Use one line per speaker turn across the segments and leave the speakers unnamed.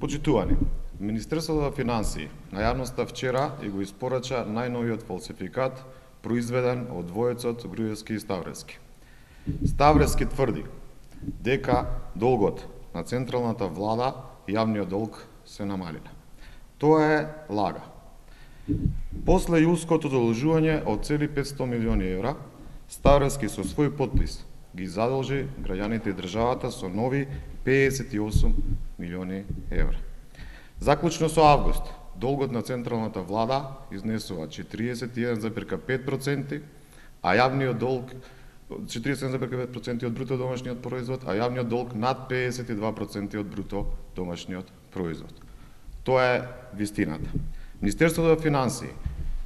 Почитувани, Министерството за финансии на јавноста вчера и го испорача најновиот фалсификат произведен од двојецот Груевски и Ставрески. Ставрески тврди дека долгот на централната влада и јавниот долг се намалиле. Тоа е лага. После јуското задолжување од цели 500 милиони евра, Ставрески со свој подпис ги задолжи граѓаните и државата со нови 58 милиони евра. Заклучно со август, долгот на централната влада изнесува 41,5%, а јавниот долг 41,5% од бруто домашниот производ, а јавниот долг над 52% од бруто домашниот производ. Тоа е вистината. Министерството за финансии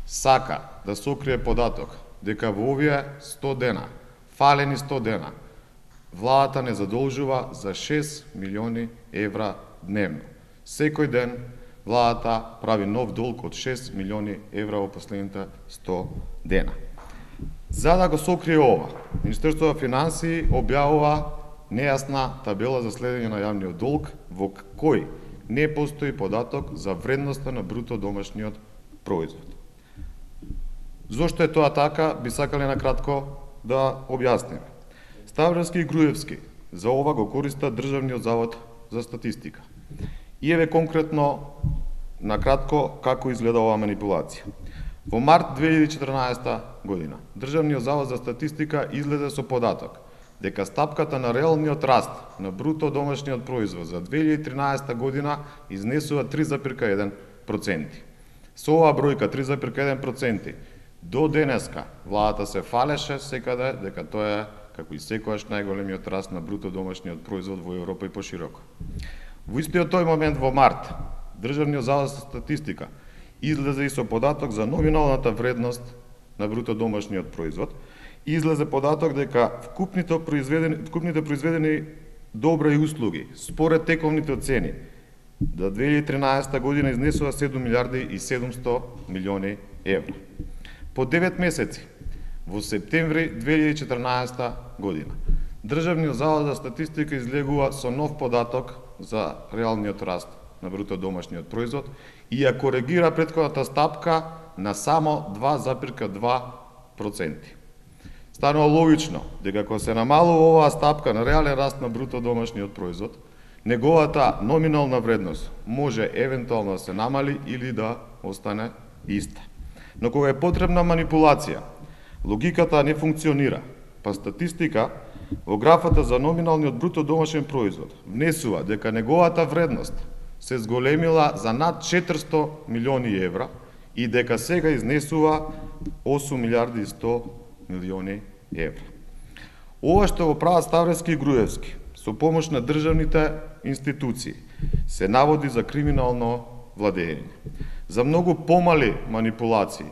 сака да сокрие податок дека во овие 100 дена, фалени 100 дена, владата не задолжува за 6 милиони евра дневно. Секој ден владата прави нов долг од 6 милиони евра во последните 100 дена. За да го сокрие ова, Министерството за финансии објавува нејасна табела за следење на јавниот долг во кој не постои податок за вредноста на бруто домашниот производ. Зошто е тоа така, би сакале на кратко да објасниме. Ставрески и Груевски за ова го користат Државниот завод за статистика. И еве конкретно на кратко како изгледа оваа манипулација. Во март 2014 година Државниот завод за статистика излезе со податок дека стапката на реалниот раст на бруто домашниот производ за 2013 година изнесува 3,1%. Со оваа бројка 3,1% до денеска владата се фалеше секаде дека тоа е како и секогаш најголемиот раст на бруто домашниот производ во Европа и пошироко. Во истиот тој момент во март Државниот завод за статистика излезе и со податок за номиналната вредност на бруто домашниот производ. Излезе податок дека вкупните произведени добра и услуги според тековните цени до 2013 година изнесува 7 милиарди и 700 милиони евра. По 9 месеци, во септември 2014 година, Државниот завод за статистика излегува со нов податок за реалниот раст на бруто домашниот производ и ја коригира претходната стапка на само 2,2%. Станува логично дека кога се намалува оваа стапка на реален раст на бруто домашниот производ, неговата номинална вредност може евентуално да се намали или да остане иста. Но кога е потребна манипулација, логиката не функционира, па статистика во графата за номиналниот бруто домашен производ внесува дека неговата вредност се зголемила за над 400 милиони евра и дека сега изнесува 8 милиарди и 100 милиони евра. Ова што го прават Ставрески и Груевски со помош на државните институции се наводи за криминално владење. За многу помали манипулации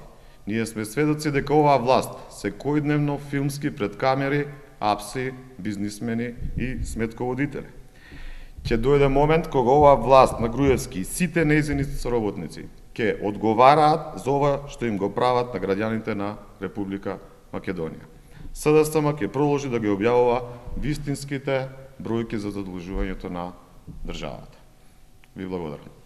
ние сме сведоци дека оваа власт секојдневно филмски пред камери апси, бизнисмени и сметководители. Ќе дојде момент кога оваа власт на Груевски и сите нејзини соработници ќе одговараат за ова што им го прават на граѓаните на Република Македонија. СДСМ ќе продолжи да ги објавува вистинските бројки за задолжувањето на државата. Ви благодарам.